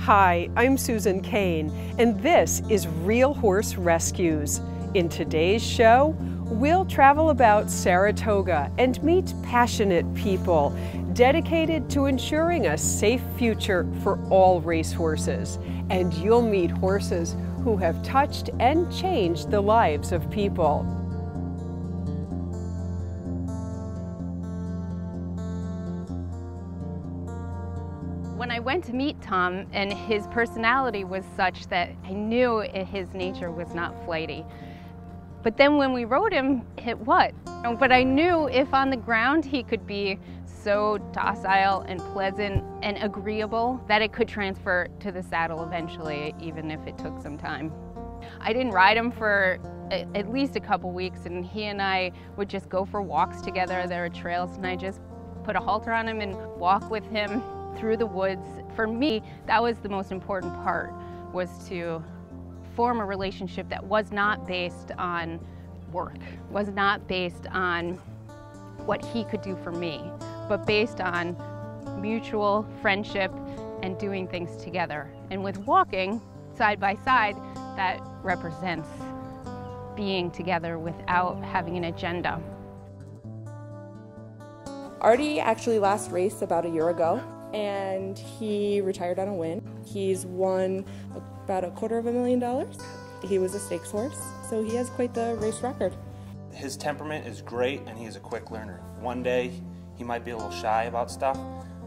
Hi, I'm Susan Kayne, and this is Real Horse Rescues. In today's show, we'll travel about Saratoga and meet passionate people dedicated to ensuring a safe future for all racehorses. And you'll meet horses who have touched and changed the lives of people. When I went to meet Tom, and his personality was such that I knew his nature was not flighty. But then when we rode him, it was. But I knew if on the ground he could be so docile and pleasant and agreeable that it could transfer to the saddle eventually, even if it took some time. I didn't ride him for at least a couple weeks, and he and I would just go for walks together. There are trails, and I just put a halter on him and walk with him through the woods. For me, that was the most important part, was to form a relationship that was not based on work, was not based on what he could do for me, but based on mutual friendship and doing things together. And with walking side by side, that represents being together without having an agenda. Artie actually last raced about a year ago, and he retired on a win. He's won about $250,000. He was a stakes horse, so he has quite the race record. His temperament is great, and he's a quick learner. One day he might be a little shy about stuff,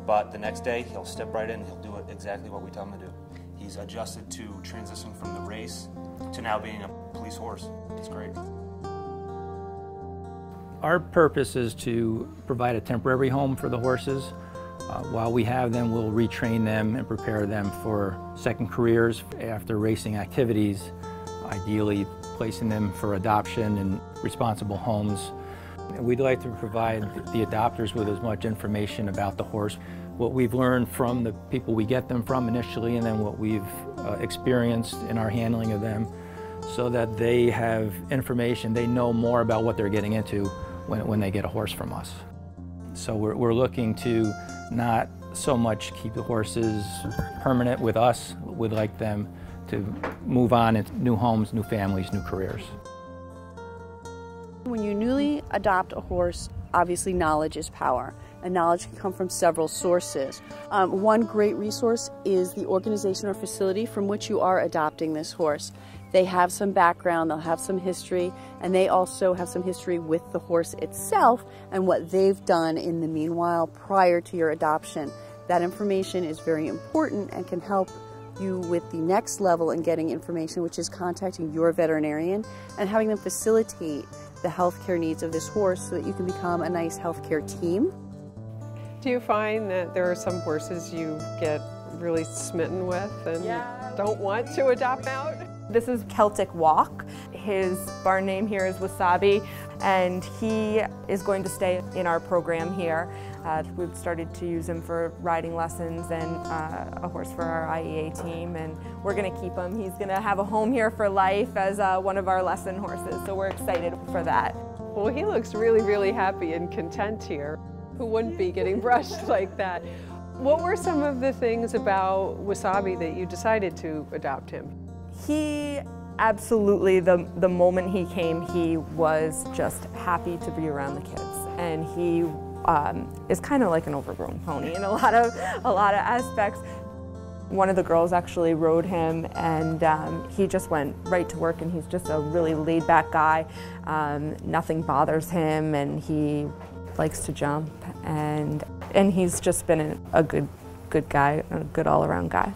but the next day he'll step right in and he'll do exactly what we tell him to do. He's adjusted to transitioning from the race to now being a police horse. It's great. Our purpose is to provide a temporary home for the horses. While we have them, we'll retrain them and prepare them for second careers after racing activities, ideally placing them for adoption in responsible homes. We'd like to provide the adopters with as much information about the horse, what we've learned from the people we get them from initially, and then what we've experienced in our handling of them, so that they have information, they know more about what they're getting into when they get a horse from us. So we're looking to not so much keep the horses permanent with us. We'd like them to move on into new homes, new families, new careers. When you newly adopt a horse, obviously knowledge is power, and knowledge can come from several sources. One great resource is the organization or facility from which you are adopting this horse. They have some background, they'll have some history, and they also have some history with the horse itself and what they've done in the meanwhile prior to your adoption. That information is very important and can help you with the next level in getting information, which is contacting your veterinarian and having them facilitate the healthcare needs of this horse so that you can become a nice healthcare team. Do you find that there are some horses you get really smitten with and don't want to adopt out? This is Celtic Walk. His barn name here is Wasabi, and he is going to stay in our program here. We've started to use him for riding lessons and a horse for our IEA team, and we're going to keep him. He's going to have a home here for life as one of our lesson horses, so we're excited for that. Well, he looks really, really happy and content here. Who wouldn't be getting brushed like that? What were some of the things about Wasabi that you decided to adopt him? He absolutely, the moment he came, he was just happy to be around the kids, and he is kind of like an overgrown pony in a lot of aspects. One of the girls actually rode him, and he just went right to work, and he's just a really laid-back guy. Nothing bothers him, and he likes to jump, and he's just been a good guy, a good all-around guy.